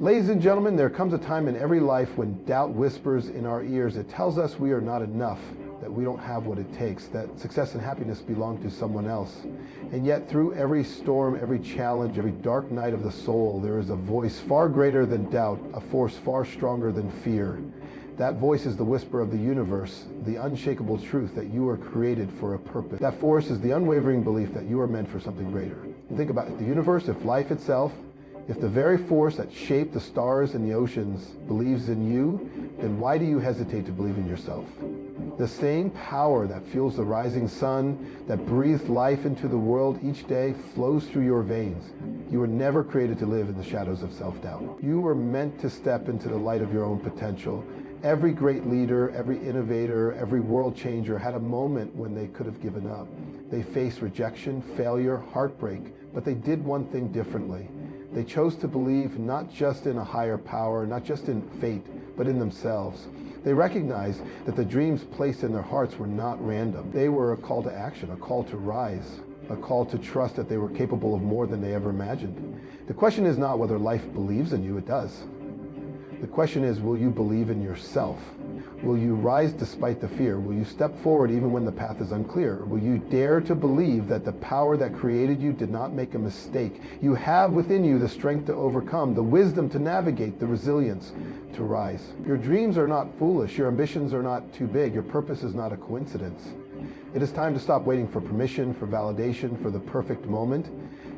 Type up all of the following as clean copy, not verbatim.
Ladies and gentlemen, there comes a time in every life when doubt whispers in our ears. It tells us we are not enough, that we don't have what it takes, that success and happiness belong to someone else. And yet through every storm, every challenge, every dark night of the soul, there is a voice far greater than doubt, a force far stronger than fear. That voice is the whisper of the universe, the unshakable truth that you are created for a purpose. That force is the unwavering belief that you are meant for something greater. And think about it, the universe, if life itself, if the very force that shaped the stars and the oceans believes in you, then why do you hesitate to believe in yourself? The same power that fuels the rising sun, that breathes life into the world each day, flows through your veins. You were never created to live in the shadows of self-doubt. You were meant to step into the light of your own potential. Every great leader, every innovator, every world changer had a moment when they could have given up. They faced rejection, failure, heartbreak, but they did one thing differently. They chose to believe not just in a higher power, not just in fate, but in themselves. They recognized that the dreams placed in their hearts were not random. They were a call to action, a call to rise, a call to trust that they were capable of more than they ever imagined. The question is not whether life believes in you, it does. The question is, will you believe in yourself? Will you rise despite the fear? Will you step forward even when the path is unclear? Will you dare to believe that the power that created you did not make a mistake? You have within you the strength to overcome, the wisdom to navigate, the resilience to rise. Your dreams are not foolish. Your ambitions are not too big. Your purpose is not a coincidence. It is time to stop waiting for permission, for validation, for the perfect moment.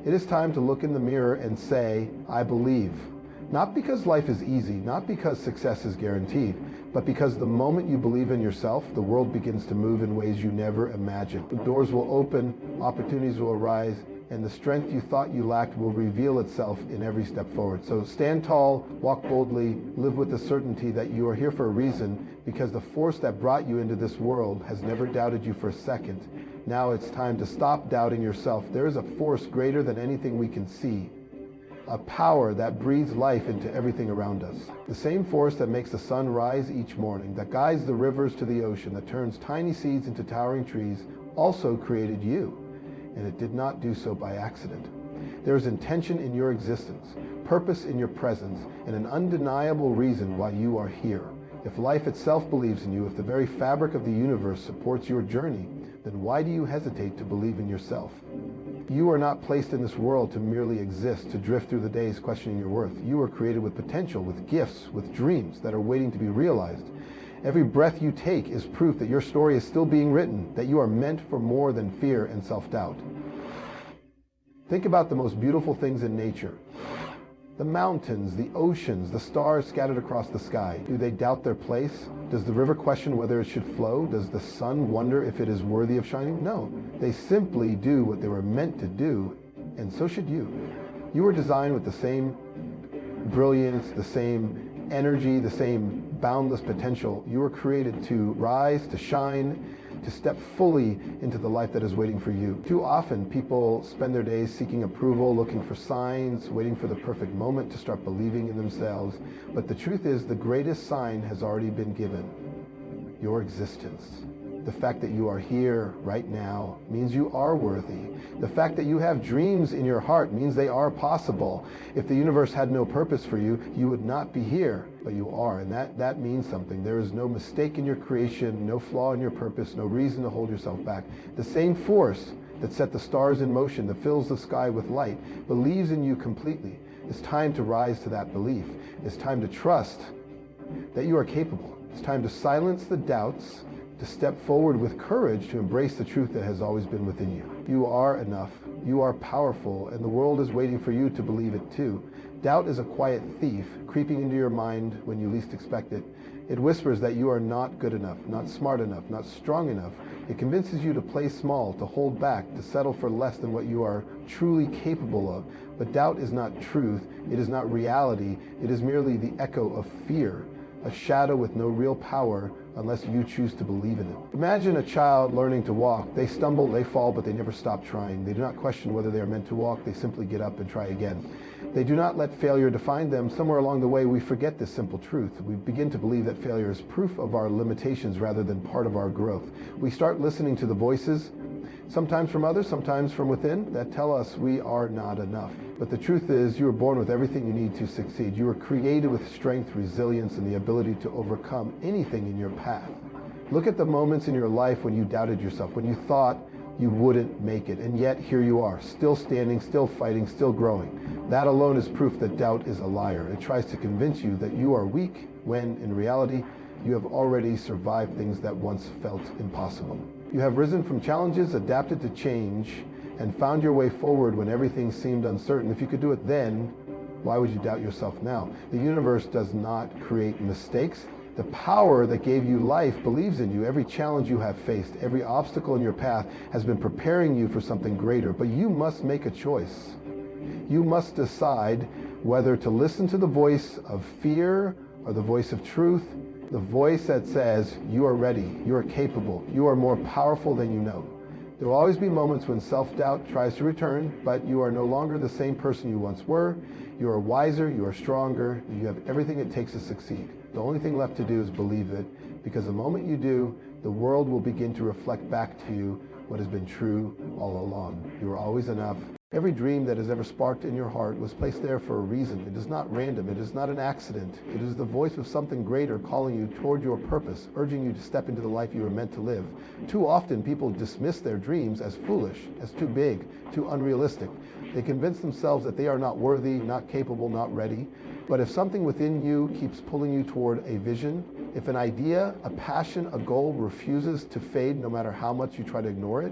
It is time to look in the mirror and say, I believe. Not because life is easy, not because success is guaranteed, but because the moment you believe in yourself, the world begins to move in ways you never imagined. The doors will open, opportunities will arise, and the strength you thought you lacked will reveal itself in every step forward. So stand tall, walk boldly, live with the certainty that you are here for a reason, because the force that brought you into this world has never doubted you for a second. Now it's time to stop doubting yourself. There is a force greater than anything we can see. A power that breathes life into everything around us. The same force that makes the sun rise each morning, that guides the rivers to the ocean, that turns tiny seeds into towering trees, also created you. And it did not do so by accident. There is intention in your existence, purpose in your presence, and an undeniable reason why you are here. If life itself believes in you, if the very fabric of the universe supports your journey, then why do you hesitate to believe in yourself? You are not placed in this world to merely exist, to drift through the days questioning your worth. You are created with potential, with gifts, with dreams that are waiting to be realized. Every breath you take is proof that your story is still being written, that you are meant for more than fear and self-doubt. Think about the most beautiful things in nature. The mountains, the oceans, the stars scattered across the sky. Do they doubt their place? Does the river question whether it should flow? Does the sun wonder if it is worthy of shining? No. They simply do what they were meant to do, and so should you. You were designed with the same brilliance, the same energy, the same boundless potential. You were created to rise, to shine, to step fully into the life that is waiting for you. Too often people spend their days seeking approval, looking for signs, waiting for the perfect moment to start believing in themselves. But the truth is, the greatest sign has already been given: your existence. The fact that you are here right now means you are worthy. The fact that you have dreams in your heart means they are possible. If the universe had no purpose for you, you would not be here, but you are, and that means something. There is no mistake in your creation, no flaw in your purpose, no reason to hold yourself back. The same force that set the stars in motion, that fills the sky with light, believes in you completely. It's time to rise to that belief. It's time to trust that you are capable. It's time to silence the doubts, to step forward with courage to embrace the truth that has always been within you. You are enough, you are powerful, and the world is waiting for you to believe it too. Doubt is a quiet thief creeping into your mind when you least expect it. It whispers that you are not good enough, not smart enough, not strong enough. It convinces you to play small, to hold back, to settle for less than what you are truly capable of. But doubt is not truth, it is not reality, it is merely the echo of fear, a shadow with no real power unless you choose to believe in it. Imagine a child learning to walk. They stumble, they fall, but they never stop trying. They do not question whether they are meant to walk. They simply get up and try again. They do not let failure define them. Somewhere along the way, we forget this simple truth. We begin to believe that failure is proof of our limitations rather than part of our growth. We start listening to the voices Sometimes from others, sometimes from within, that tell us we are not enough. But the truth is, you were born with everything you need to succeed. You were created with strength, resilience, and the ability to overcome anything in your path. Look at the moments in your life when you doubted yourself, when you thought you wouldn't make it, and yet here you are, still standing, still fighting, still growing. That alone is proof that doubt is a liar. It tries to convince you that you are weak, when in reality, you have already survived things that once felt impossible. You have risen from challenges, adapted to change, and found your way forward when everything seemed uncertain. If you could do it then, why would you doubt yourself now? The universe does not create mistakes. The power that gave you life believes in you. Every challenge you have faced, every obstacle in your path has been preparing you for something greater. But you must make a choice. You must decide whether to listen to the voice of fear or the voice of truth, the voice that says, you are ready, you are capable, you are more powerful than you know. There will always be moments when self-doubt tries to return, but you are no longer the same person you once were. You are wiser, you are stronger, you have everything it takes to succeed. The only thing left to do is believe it, because the moment you do, the world will begin to reflect back to you what has been true all along. You are always enough. Every dream that has ever sparked in your heart was placed there for a reason. It is not random. It is not an accident. It is the voice of something greater calling you toward your purpose, urging you to step into the life you were meant to live. Too often, people dismiss their dreams as foolish, as too big, too unrealistic. They convince themselves that they are not worthy, not capable, not ready. But if something within you keeps pulling you toward a vision, if an idea, a passion, a goal refuses to fade no matter how much you try to ignore it,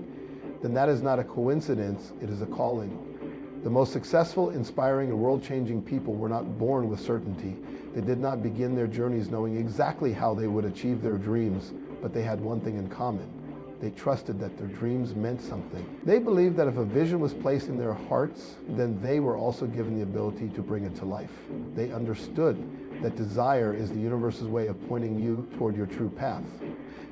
then that is not a coincidence, it is a calling. The most successful, inspiring, and world-changing people were not born with certainty. They did not begin their journeys knowing exactly how they would achieve their dreams, but they had one thing in common. They trusted that their dreams meant something. They believed that if a vision was placed in their hearts, then they were also given the ability to bring it to life. They understood that desire is the universe's way of pointing you toward your true path.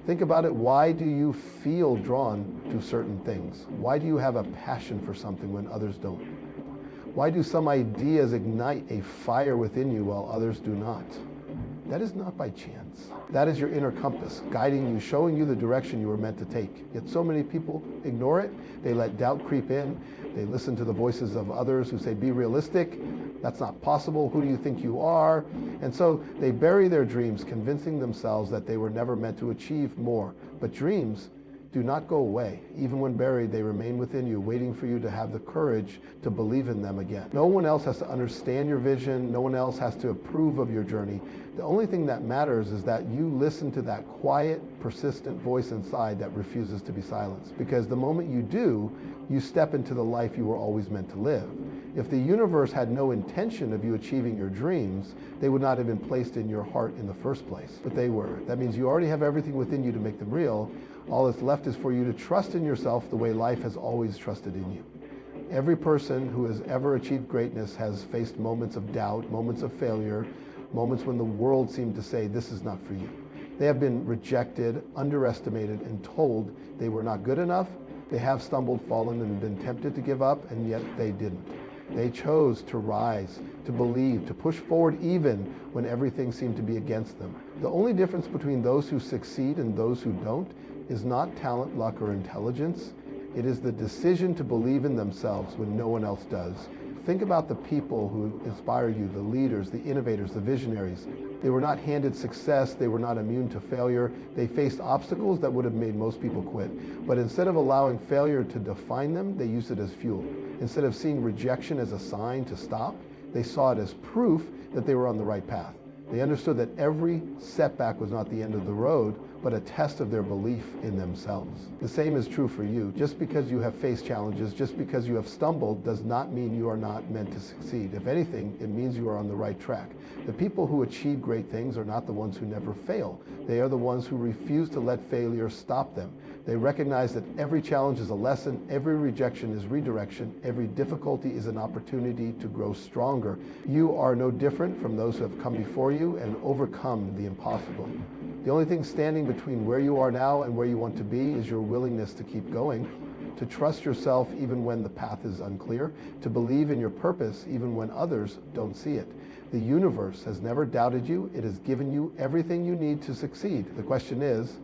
Think about it. Why do you feel drawn to certain things? Why do you have a passion for something when others don't? Why do some ideas ignite a fire within you while others do not? That is not by chance. That is your inner compass, guiding you, showing you the direction you were meant to take. Yet so many people ignore it. They let doubt creep in. They listen to the voices of others who say, be realistic. That's not possible. Who do you think you are? And so they bury their dreams, convincing themselves that they were never meant to achieve more. But dreams do not go away. Even when buried, they remain within you, waiting for you to have the courage to believe in them again. No one else has to understand your vision. No one else has to approve of your journey. The only thing that matters is that you listen to that quiet, persistent voice inside that refuses to be silenced. Because the moment you do, you step into the life you were always meant to live. If the universe had no intention of you achieving your dreams, they would not have been placed in your heart in the first place. But they were. That means you already have everything within you to make them real. All that's left is for you to trust in yourself the way life has always trusted in you. Every person who has ever achieved greatness has faced moments of doubt, moments of failure, moments when the world seemed to say, this is not for you. They have been rejected, underestimated, and told they were not good enough. They have stumbled, fallen, and been tempted to give up, and yet they didn't. They chose to rise, to believe, to push forward even when everything seemed to be against them. The only difference between those who succeed and those who don't is not talent, luck, or intelligence. It is the decision to believe in themselves when no one else does. Think about the people who inspire you, the leaders, the innovators, the visionaries. They were not handed success. They were not immune to failure. They faced obstacles that would have made most people quit. But instead of allowing failure to define them, they used it as fuel. Instead of seeing rejection as a sign to stop, they saw it as proof that they were on the right path. They understood that every setback was not the end of the road, but a test of their belief in themselves. The same is true for you. Just because you have faced challenges, just because you have stumbled, does not mean you are not meant to succeed. If anything, it means you are on the right track. The people who achieve great things are not the ones who never fail. They are the ones who refuse to let failure stop them. They recognize that every challenge is a lesson, every rejection is redirection, every difficulty is an opportunity to grow stronger. You are no different from those who have come before you and overcome the impossible. The only thing standing between where you are now and where you want to be is your willingness to keep going, to trust yourself even when the path is unclear, to believe in your purpose even when others don't see it. The universe has never doubted you. It has given you everything you need to succeed. The question is,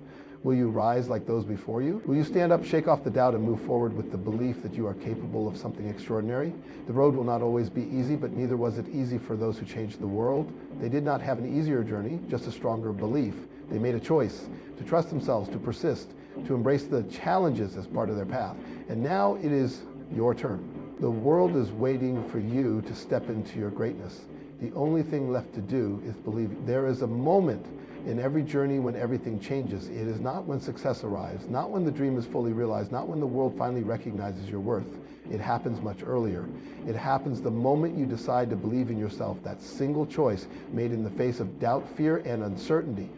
Will you rise like those before you? Will you stand up, shake off the doubt, and move forward with the belief that you are capable of something extraordinary? The road will not always be easy, but neither was it easy for those who changed the world. They did not have an easier journey, just a stronger belief. They made a choice to trust themselves, to persist, to embrace the challenges as part of their path. And now it is your turn. The world is waiting for you to step into your greatness. The only thing left to do is believe. There is a moment in every journey when everything changes. It is not when success arrives, not when the dream is fully realized, not when the world finally recognizes your worth. It happens much earlier. It happens the moment you decide to believe in yourself. That single choice made in the face of doubt, fear, and uncertainty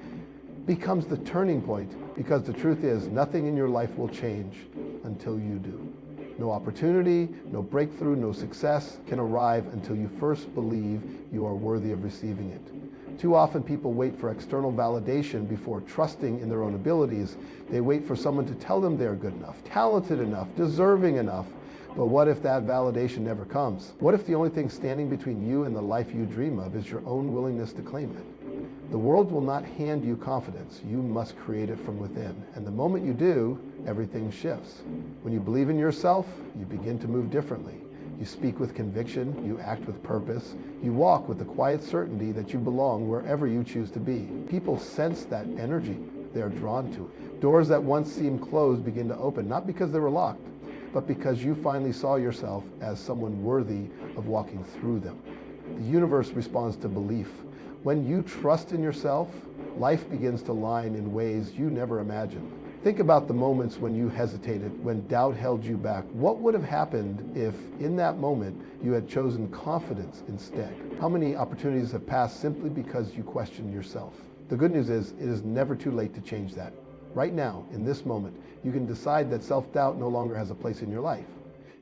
becomes the turning point, because the truth is nothing in your life will change until you do. No opportunity, no breakthrough, no success can arrive until you first believe you are worthy of receiving it. Too often people wait for external validation before trusting in their own abilities. They wait for someone to tell them they're good enough, talented enough, deserving enough. But what if that validation never comes? What if the only thing standing between you and the life you dream of is your own willingness to claim it? The world will not hand you confidence. You must create it from within. And the moment you do, everything shifts. When you believe in yourself, you begin to move differently. You speak with conviction, you act with purpose, you walk with the quiet certainty that you belong wherever you choose to be. People sense that energy. They are drawn to it. Doors that once seemed closed begin to open, not because they were locked, but because you finally saw yourself as someone worthy of walking through them. The universe responds to belief. When you trust in yourself, life begins to line in ways you never imagined. Think about the moments when you hesitated, when doubt held you back. What would have happened if, in that moment, you had chosen confidence instead? How many opportunities have passed simply because you questioned yourself? The good news is, it is never too late to change that. Right now, in this moment, you can decide that self-doubt no longer has a place in your life.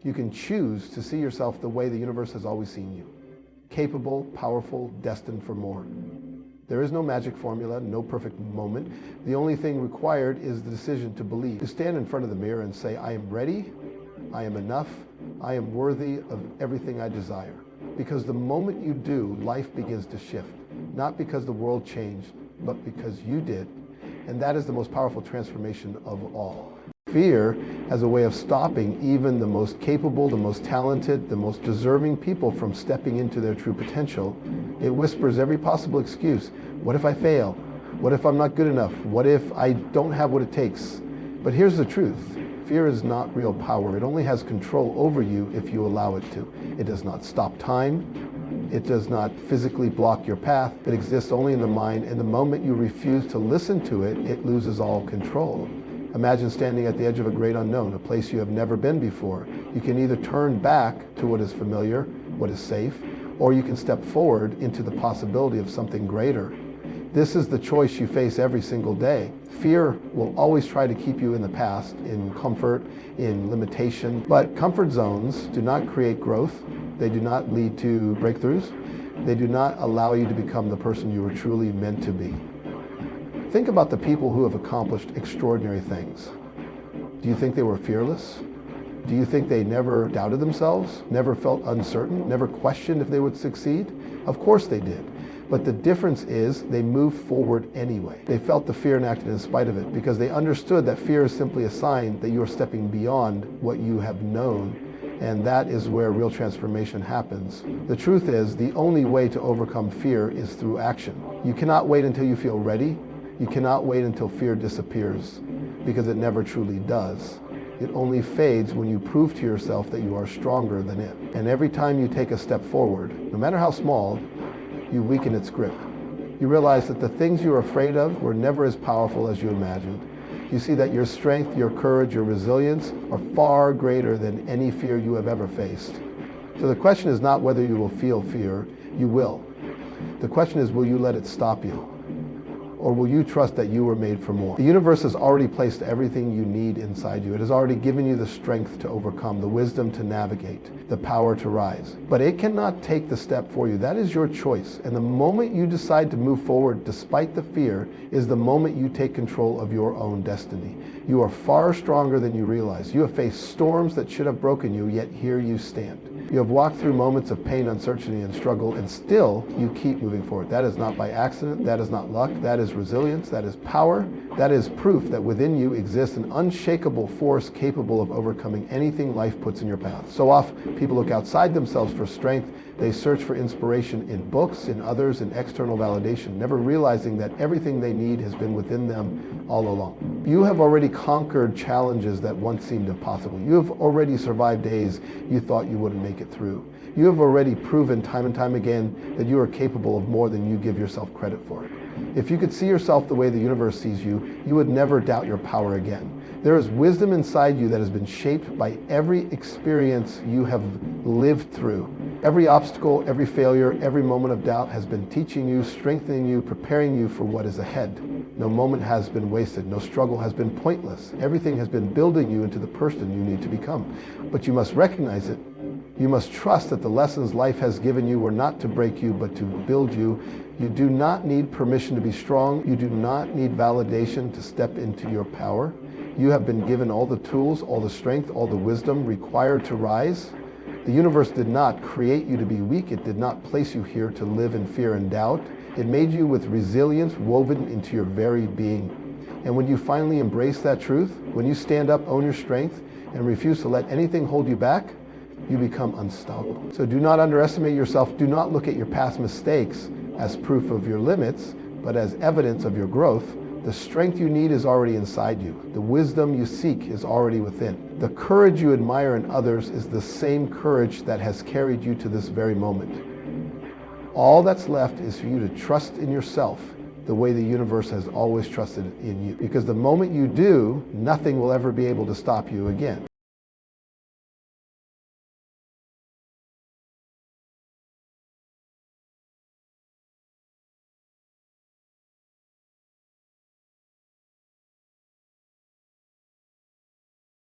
You can choose to see yourself the way the universe has always seen you. Capable, powerful, destined for more. There is no magic formula, no perfect moment. The only thing required is the decision to believe. To stand in front of the mirror and say, I am ready, I am enough, I am worthy of everything I desire. Because the moment you do, life begins to shift. Not because the world changed, but because you did. And that is the most powerful transformation of all. Fear has a way of stopping even the most capable, the most talented, the most deserving people from stepping into their true potential. It whispers every possible excuse. What if I fail? What if I'm not good enough? What if I don't have what it takes? But here's the truth. Fear is not real power. It only has control over you if you allow it to. It does not stop time. It does not physically block your path. It exists only in the mind, and the moment you refuse to listen to it, it loses all control. Imagine standing at the edge of a great unknown, a place you have never been before. You can either turn back to what is familiar, what is safe, or you can step forward into the possibility of something greater. This is the choice you face every single day. Fear will always try to keep you in the past, in comfort, in limitation. But comfort zones do not create growth. They do not lead to breakthroughs. They do not allow you to become the person you were truly meant to be. Think about the people who have accomplished extraordinary things. Do you think they were fearless? Do you think they never doubted themselves, never felt uncertain, never questioned if they would succeed? Of course they did. But the difference is they moved forward anyway. They felt the fear and acted in spite of it because they understood that fear is simply a sign that you are stepping beyond what you have known. And that is where real transformation happens. The truth is, the only way to overcome fear is through action. You cannot wait until you feel ready. You cannot wait until fear disappears, because it never truly does. It only fades when you prove to yourself that you are stronger than it. And every time you take a step forward, no matter how small, you weaken its grip. You realize that the things you were afraid of were never as powerful as you imagined. You see that your strength, your courage, your resilience are far greater than any fear you have ever faced. So the question is not whether you will feel fear. You will. The question is, will you let it stop you? Or will you trust that you were made for more? The universe has already placed everything you need inside you. It has already given you the strength to overcome, the wisdom to navigate, the power to rise. But it cannot take the step for you. That is your choice. And the moment you decide to move forward despite the fear is the moment you take control of your own destiny. You are far stronger than you realize. You have faced storms that should have broken you, yet here you stand. You have walked through moments of pain, uncertainty, and struggle, and still you keep moving forward. That is not by accident. That is not luck. That is resilience. That is power. That is proof that within you exists an unshakable force capable of overcoming anything life puts in your path. So often, people look outside themselves for strength. They search for inspiration in books, in others, in external validation, never realizing that everything they need has been within them all along. You have already conquered challenges that once seemed impossible. You have already survived days you thought you wouldn't make it through. You have already proven time and time again that you are capable of more than you give yourself credit for. If you could see yourself the way the universe sees you, you would never doubt your power again. There is wisdom inside you that has been shaped by every experience you have lived through. Every obstacle, every failure, every moment of doubt has been teaching you, strengthening you, preparing you for what is ahead. No moment has been wasted. No struggle has been pointless. Everything has been building you into the person you need to become. But you must recognize it. You must trust that the lessons life has given you were not to break you, but to build you. You do not need permission to be strong. You do not need validation to step into your power. You have been given all the tools, all the strength, all the wisdom required to rise. The universe did not create you to be weak. It did not place you here to live in fear and doubt. It made you with resilience woven into your very being. And when you finally embrace that truth, when you stand up, own your strength, and refuse to let anything hold you back, you become unstoppable. So do not underestimate yourself. Do not look at your past mistakes as proof of your limits, but as evidence of your growth. The strength you need is already inside you. The wisdom you seek is already within. The courage you admire in others is the same courage that has carried you to this very moment. All that's left is for you to trust in yourself the way the universe has always trusted in you. Because the moment you do, nothing will ever be able to stop you again.